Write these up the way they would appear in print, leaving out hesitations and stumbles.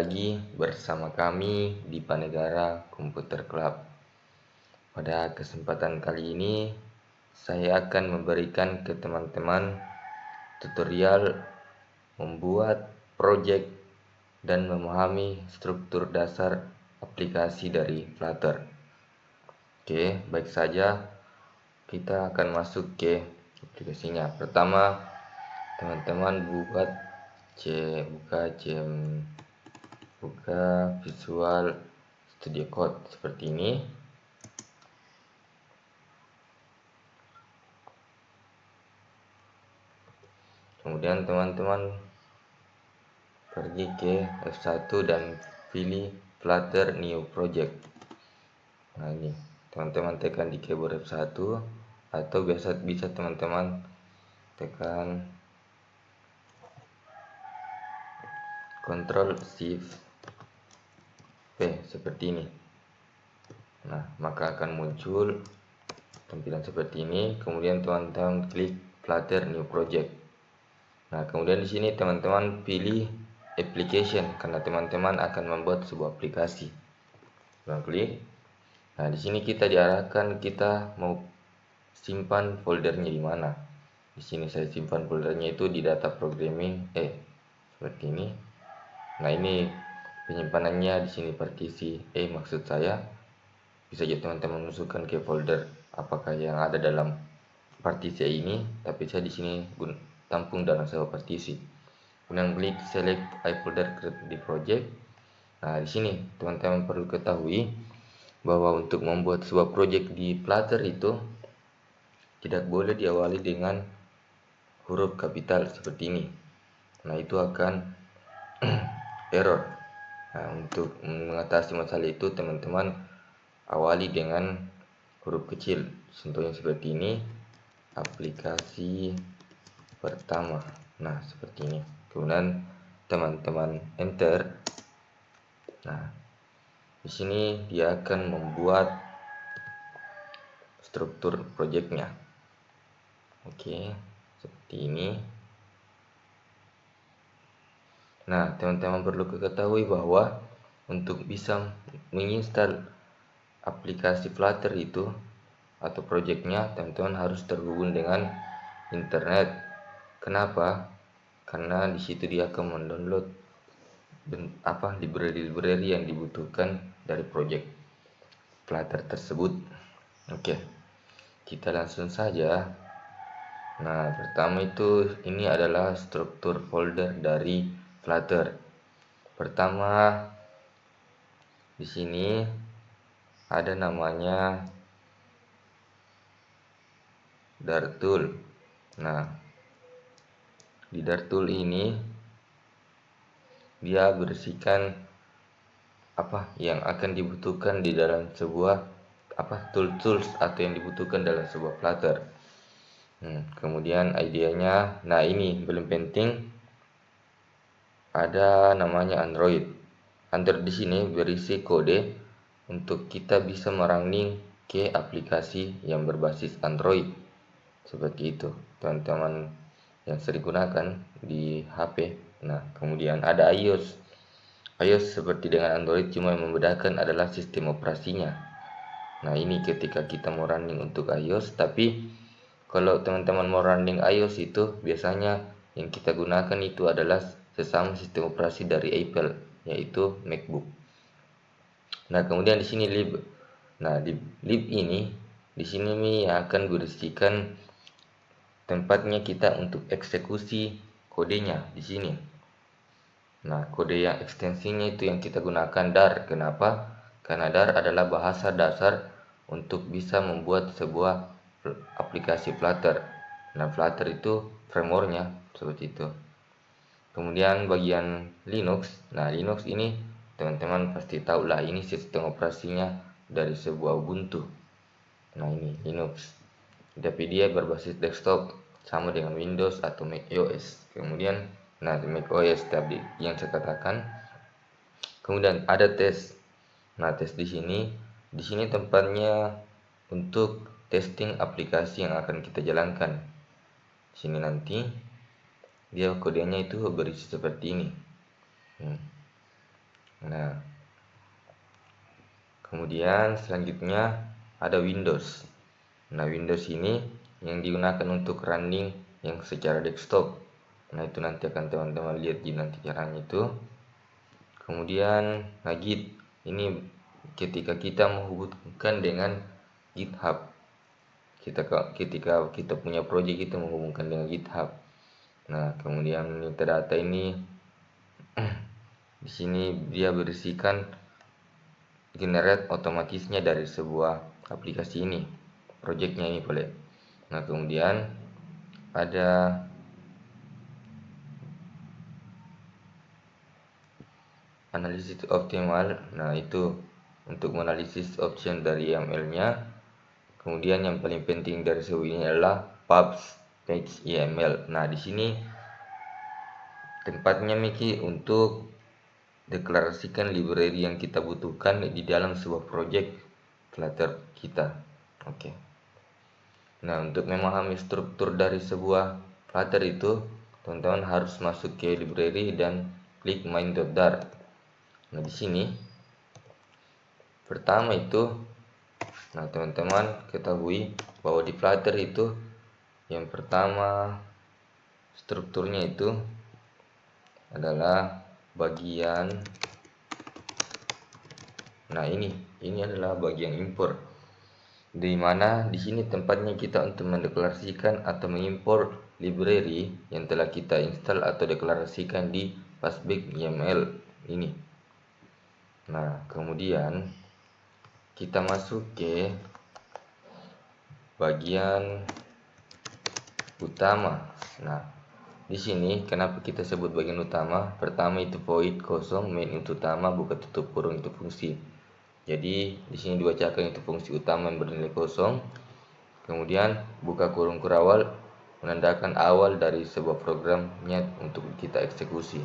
lagi bersama kami di Panegara Komputer Club. Pada kesempatan kali ini, saya akan memberikan ke teman-teman tutorial membuat project dan memahami struktur dasar aplikasi dari Flutter. Oke, baik saja. Kita akan masuk ke aplikasinya. Pertama, teman-teman buka Visual Studio Code seperti ini. Kemudian teman-teman pergi ke F1 dan pilih Flutter New Project. Nah, ini teman-teman tekan di keyboard F1 atau bisa teman-teman tekan Ctrl Shift P seperti ini. Nah, maka akan muncul tampilan seperti ini. Kemudian teman-teman klik Flutter New Project. Nah, kemudian di sini teman-teman pilih application karena teman-teman akan membuat sebuah aplikasi. Teman klik. Nah, di sini kita diarahkan kita mau simpan foldernya di mana. Di sini saya simpan foldernya itu di data programming seperti ini. Nah, ini penyimpanannya di sini partisi maksud saya. Bisa jadi teman-teman masukkan ke folder apakah yang ada dalam partisi ini, tapi saya di sini tampung dalam sebuah partisi. Kemudian klik select iFolder create di project. Nah, di sini teman-teman perlu ketahui bahwa untuk membuat sebuah project di Flutter itu tidak boleh diawali dengan huruf kapital seperti ini. Nah, itu akan error. Nah, untuk mengatasi masalah itu teman-teman awali dengan huruf kecil. Contohnya seperti ini, aplikasi pertama. Nah, seperti ini. Kemudian teman-teman enter. Nah, di sini dia akan membuat struktur projectnya. Oke, seperti ini. Nah, teman-teman perlu ketahui bahwa untuk bisa menginstal aplikasi Flutter itu atau projectnya, teman-teman harus terhubung dengan internet. Kenapa? Karena di situ dia akan mendownload library yang dibutuhkan dari project Flutter tersebut. Oke, kita langsung saja. Nah, pertama itu ini adalah struktur folder dari Flutter. Pertama, di sini ada namanya Dartool. Nah, di Dartool ini dia berisikan apa yang akan dibutuhkan di dalam sebuah tools atau yang dibutuhkan dalam sebuah Flutter. Kemudian idenya, nah ini belum penting, ada namanya Android. Android di sini berisi kode untuk kita bisa merunning ke aplikasi yang berbasis Android. Seperti itu, teman-teman yang sering gunakan di HP. Nah, kemudian ada iOS. iOS seperti dengan Android, cuma yang membedakan adalah sistem operasinya. Nah, ini ketika kita mau running untuk iOS, tapi kalau teman-teman mau running iOS itu biasanya yang kita gunakan itu adalah sesama sistem operasi dari Apple, yaitu MacBook. Nah, kemudian di sini lib. Nah, di lib ini di sini yang akan berisikan tempatnya kita untuk eksekusi kodenya di sini. Nah, kode yang ekstensinya itu yang kita gunakan dar. Kenapa? Karena dar adalah bahasa dasar untuk bisa membuat sebuah aplikasi Flutter. Nah, Flutter itu frameworknya seperti itu. Kemudian bagian Linux. Nah, Linux ini teman-teman pasti tahu lah, ini sistem operasinya dari sebuah Ubuntu. Nah, ini Linux. Tapi dia berbasis desktop sama dengan Windows atau Mac OS. Kemudian Mac OS tadi yang saya katakan. Kemudian ada tes. Nah, tes di sini tempatnya untuk testing aplikasi yang akan kita jalankan. Di sini nanti dia kodenya itu berisi seperti ini. Nah, kemudian selanjutnya ada Windows. Nah, Windows ini yang digunakan untuk running yang secara desktop. Nah, itu nanti akan teman-teman lihat di nanti caranya itu. Kemudian Git ini ketika kita menghubungkan dengan GitHub. Ketika kita punya project kita menghubungkan dengan GitHub. Nah, kemudian metadata ini di sini dia berisikan generate otomatisnya dari sebuah aplikasi ini, projectnya ini boleh. Nah, kemudian ada analisis optimal. Nah, itu untuk menganalisis option dari YAML-nya. Kemudian yang paling penting dari semua ini adalah pubs page YAML. Nah, di sini tempatnya Miki untuk deklarasikan library yang kita butuhkan di dalam sebuah project Flutter kita. Oke. Nah, untuk memahami struktur dari sebuah Flutter itu, teman-teman harus masuk ke library dan klik main.dart. Nah, di sini pertama itu, nah teman-teman ketahui bahwa di Flutter itu yang pertama strukturnya itu adalah bagian. Nah, ini adalah bagian import, di mana di sini tempatnya kita untuk mendeklarasikan atau mengimpor library yang telah kita install atau deklarasikan di Fastback YAML ini. Nah, kemudian kita masuk ke bagian utama. Nah, di sini kenapa kita sebut bagian utama? Pertama itu void kosong, main itu utama, buka tutup kurung itu fungsi. Jadi di sini dibacakan itu fungsi utama yang bernilai kosong. Kemudian buka kurung kurawal menandakan awal dari sebuah programnya untuk kita eksekusi.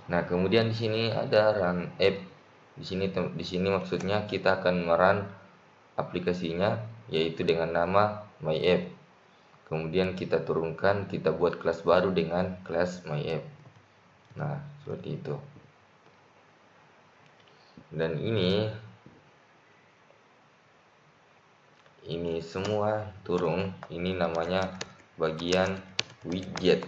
Nah, kemudian di sini ada run app. Di sini maksudnya kita akan merun aplikasinya yaitu dengan nama myapp. Kemudian kita turunkan, kita buat kelas baru dengan kelas myapp. Nah, seperti itu. Dan ini semua turun, ini namanya bagian widget.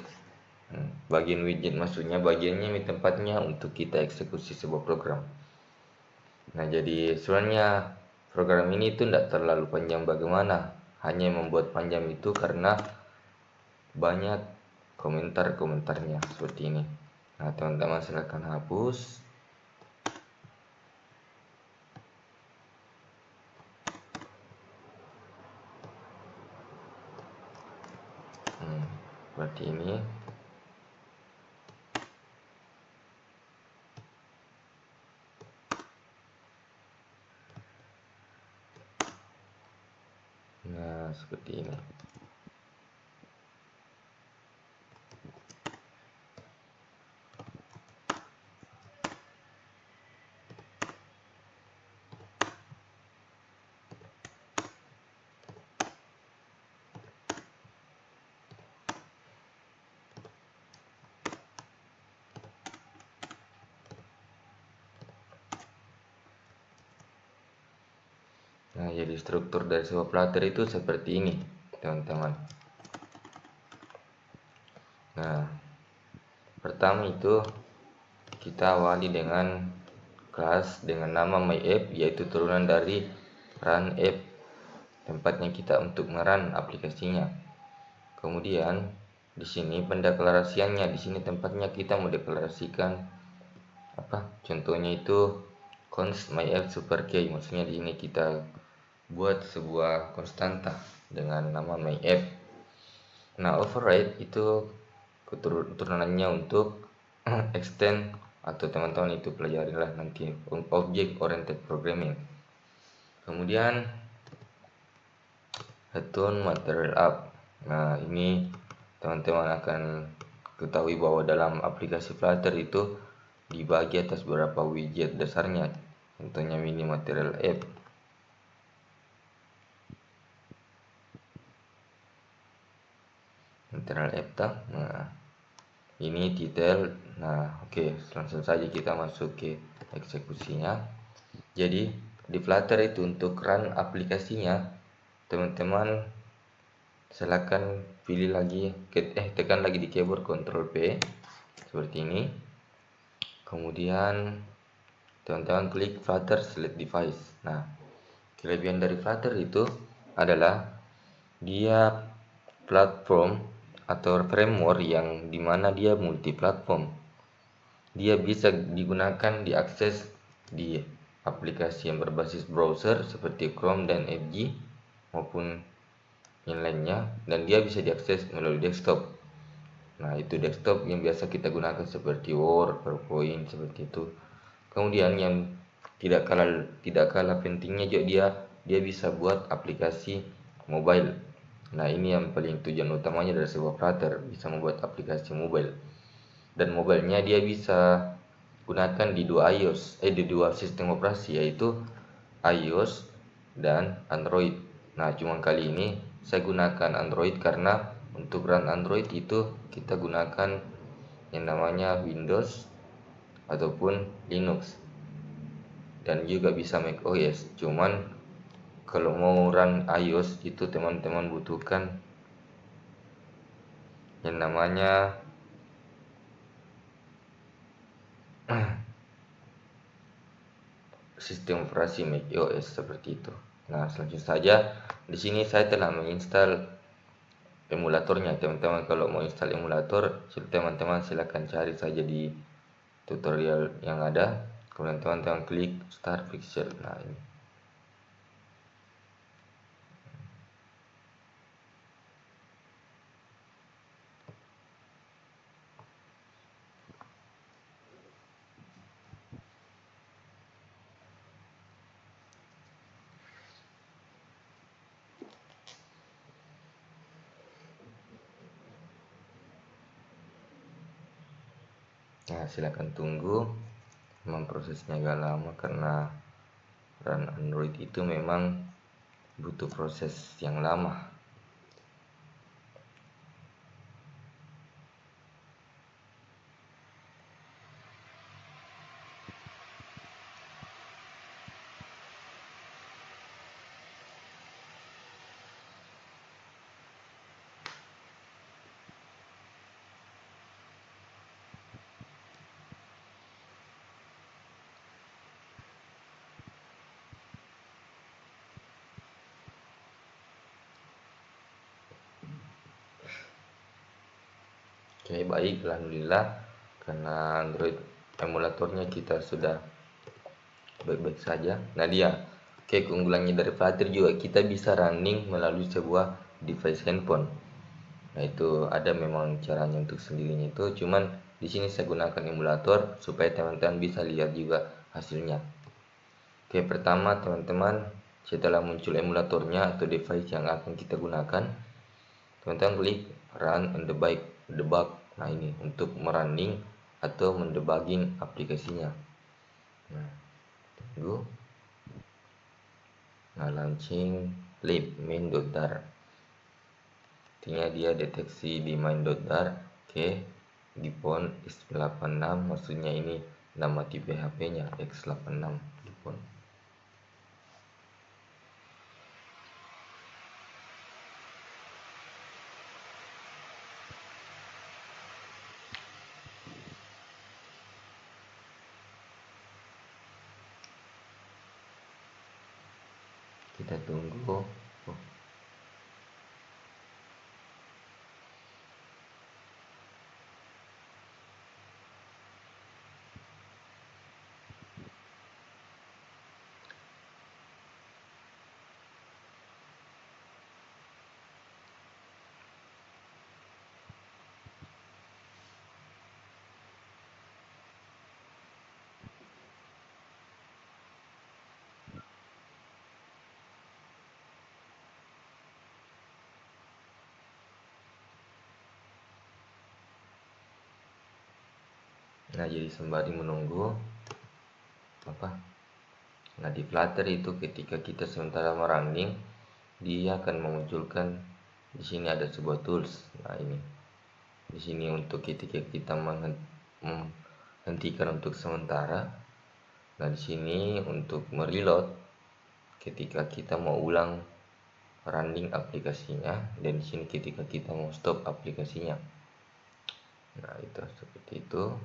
Bagian widget maksudnya bagiannya tempatnya untuk kita eksekusi sebuah program. Nah, jadi sebenarnya program ini itu tidak terlalu panjang bagaimana, hanya membuat panjang itu karena banyak komentar-komentarnya seperti ini. Nah, teman-teman silakan hapus. Seperti ini. Nah, seperti ini. Nah, jadi struktur dari sebuah Flutter itu seperti ini, teman-teman. Nah, pertama itu kita awali dengan kelas dengan nama myapp, yaitu turunan dari run app, tempatnya kita untuk merun aplikasinya. Kemudian di sini pendeklarasiannya, di sini tempatnya kita mendeklarasikan contohnya itu const myapp super key, maksudnya di sini kita buat sebuah konstanta dengan nama myapp. Nah, override itu keturunannya untuk extend, atau teman-teman itu pelajarilah nanti, object oriented programming. Kemudian return material up. Nah, ini teman-teman akan ketahui bahwa dalam aplikasi Flutter itu dibagi atas beberapa widget dasarnya, contohnya mini material app. Nah, ini detail. Nah, oke, langsung saja kita masuk ke eksekusinya. Jadi di Flutter itu untuk run aplikasinya, teman-teman silakan pilih lagi tekan lagi di keyboard Ctrl P seperti ini. Kemudian teman-teman klik Flutter select device. Nah, kelebihan dari Flutter itu adalah dia platform atau framework yang dimana dia multi platform. Dia bisa digunakan diakses di aplikasi yang berbasis browser seperti Chrome dan Edge maupun yang lainnya, dan dia bisa diakses melalui desktop. Nah, itu desktop yang biasa kita gunakan seperti Word, PowerPoint seperti itu. Kemudian yang tidak kalah pentingnya juga dia bisa buat aplikasi mobile. Nah, ini yang paling tujuan utamanya dari sebuah Flutter, bisa membuat aplikasi mobile. Dan mobilenya dia bisa gunakan di dua sistem operasi, yaitu iOS dan Android. Nah, cuma kali ini saya gunakan Android karena untuk run Android itu kita gunakan yang namanya Windows ataupun Linux, dan juga bisa Mac OS. Cuman kalau mau run iOS itu teman-teman butuhkan yang namanya sistem operasi Mac OS seperti itu. Nah, selanjutnya saja di sini saya telah menginstal emulatornya. Teman-teman kalau mau install emulator, teman-teman silakan cari saja di tutorial yang ada. Kemudian teman-teman klik Start Fixture. Nah, ini. Nah, silakan tunggu. Memang prosesnya agak lama karena run Android itu memang butuh proses yang lama. Oke, baik, alhamdulillah karena Android emulatornya kita sudah baik-baik saja. Nah, keunggulannya dari Flutter juga kita bisa running melalui sebuah device handphone. Nah, itu ada memang caranya untuk sendirinya itu, cuman di sini saya gunakan emulator supaya teman-teman bisa lihat juga hasilnya. Oke, pertama teman-teman setelah muncul emulatornya atau device yang akan kita gunakan, teman-teman klik run and debug. Nah, ini untuk merunning atau mendebugging aplikasinya. Nah, tunggu. Nah, launching lib main.dar. Artinya dia deteksi di main.dar. Oke, di port x86, maksudnya ini nama tipe HP-nya x86 di port. Kita tunggu. Nah, jadi sembari menunggu Nah, di Flutter itu ketika kita sementara merunning, dia akan memunculkan di sini ada sebuah tools. Nah, ini Di sini untuk ketika kita menghentikan untuk sementara. Nah, di sini untuk mereload ketika kita mau ulang running aplikasinya, dan di sini ketika kita mau stop aplikasinya. Nah, itu seperti itu.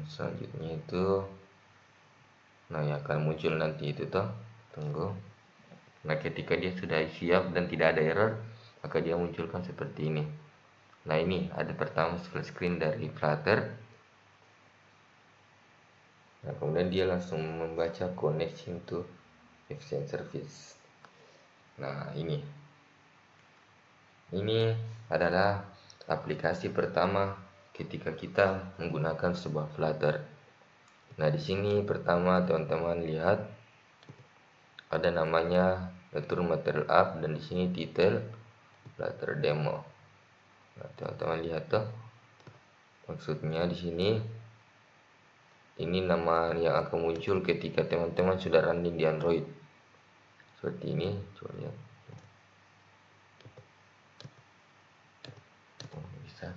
Selanjutnya itu, nah yang akan muncul nanti itu toh, tunggu. Nah, ketika dia sudah siap dan tidak ada error, maka dia munculkan seperti ini. Nah, ini ada pertama splash screen dari Flutter. Nah, kemudian dia langsung membaca connection to Exchange service. Nah, ini adalah aplikasi pertama ketika kita menggunakan sebuah Flutter. Nah, di sini pertama teman-teman lihat ada namanya Return Material App, dan di sini titel Flutter Demo. Nah, teman-teman lihat tuh. Maksudnya di sini ini nama yang akan muncul ketika teman-teman sudah running di Android. Seperti ini, coba lihat. Bisa.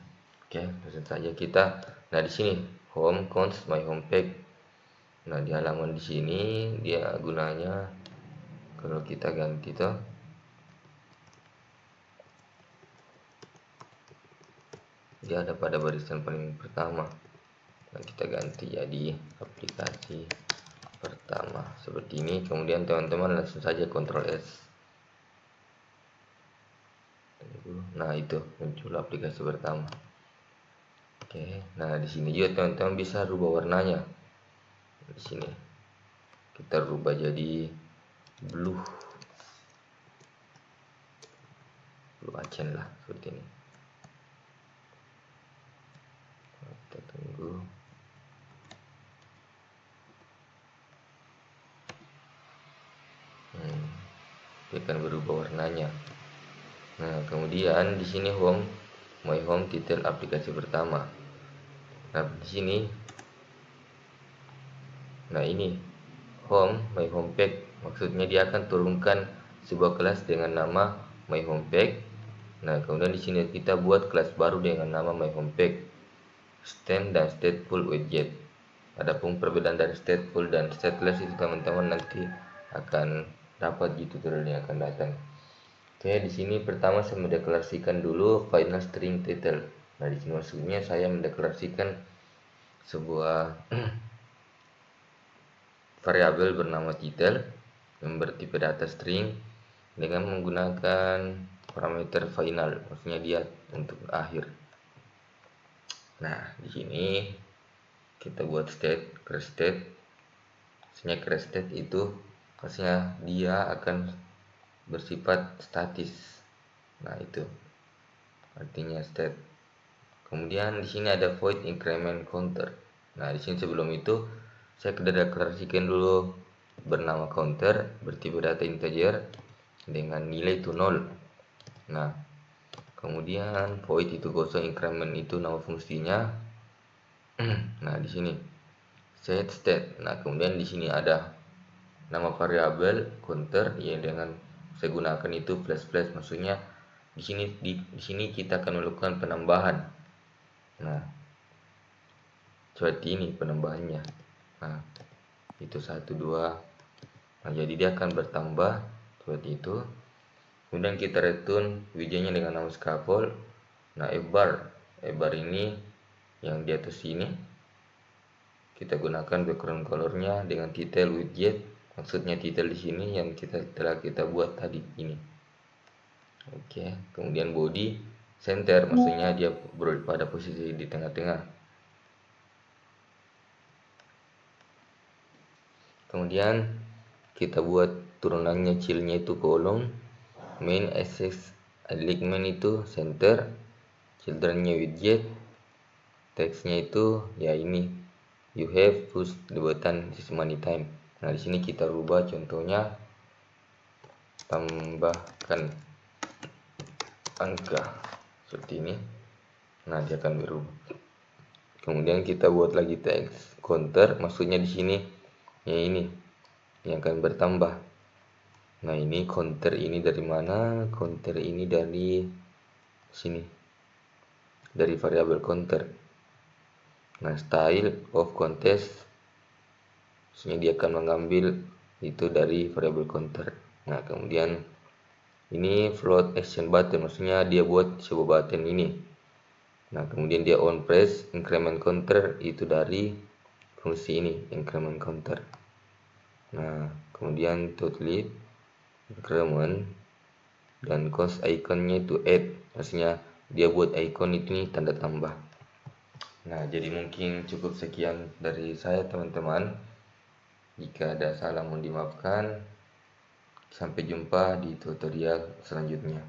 Oke, langsung saja kita. Nah, di sini home cons my home page. Nah, di halaman di sini dia gunanya kalau kita ganti tuh, dia ada pada barisan paling pertama. Nah, kita ganti jadi aplikasi pertama seperti ini. Kemudian teman-teman langsung saja Ctrl S. Nah, itu muncul aplikasi pertama. Oke, nah di sini juga teman-teman bisa rubah warnanya. Di sini kita rubah jadi blue ocean lah, seperti ini. Kita tunggu. Dia akan berubah warnanya. Nah, kemudian di sini home, my home titel aplikasi pertama. Nah, di sini, nah ini home my home page, maksudnya dia akan turunkan sebuah kelas dengan nama my home page. Nah, kemudian di sini kita buat kelas baru dengan nama my home page, stem dan stateful widget. Adapun perbedaan dari stateful dan stateless itu teman-teman nanti akan dapat di tutorial yang akan datang. Oke, di sini pertama saya mendeklarasikan dulu final string title. Nah, di sini maksudnya saya mendeklarasikan sebuah variabel bernama title yang bertipe data string dengan menggunakan parameter final, maksudnya dia untuk akhir. Nah, di sini kita buat state, crash state. Maksudnya crash state itu maksudnya dia akan bersifat statis. Nah, itu artinya state. Kemudian di sini ada void increment counter. Nah, di sini sebelum itu saya sudah deklarasikan dulu bernama counter bertipe data integer dengan nilai itu 0. Nah, kemudian void itu kosong, increment itu nama fungsinya. Nah, di sini set state. Nah, kemudian di sini ada nama variabel counter ya, dengan saya gunakan itu plus plus, maksudnya di sini kita akan melakukan penambahan. Nah, seperti ini penambahannya. Nah, itu 1 2. Nah, jadi dia akan bertambah seperti itu. Kemudian kita return widgetnya dengan nama scaffold. Nah, bar ini yang di atas sini kita gunakan background colornya dengan title widget. Maksudnya titel di sini yang telah kita buat tadi ini. Oke, kemudian body center, maksudnya dia berada pada posisi di tengah-tengah. Kemudian kita buat turunannya, childnya itu kolom, main access alignment itu center, childrennya widget, teksnya itu ya ini you have pushed the button this many time. Nah, di sini kita rubah, contohnya tambahkan angka seperti ini. Nah, dia akan berubah. Kemudian kita buat lagi teks counter, maksudnya di sini ya ini yang akan bertambah. Nah, ini counter ini dari mana? Counter ini dari sini, dari variabel counter. Nah, style of contest, maksudnya dia akan mengambil itu dari variabel counter. Nah, kemudian ini float action button, maksudnya dia buat sebuah button ini. Nah, kemudian dia on press increment counter, itu dari fungsi ini increment counter. Nah, kemudian to delete increment dan cause iconnya to add, maksudnya dia buat icon itu nih tanda tambah. Nah, jadi mungkin cukup sekian dari saya teman-teman. Jika ada salah mohon dimaafkan. Sampai jumpa di tutorial selanjutnya.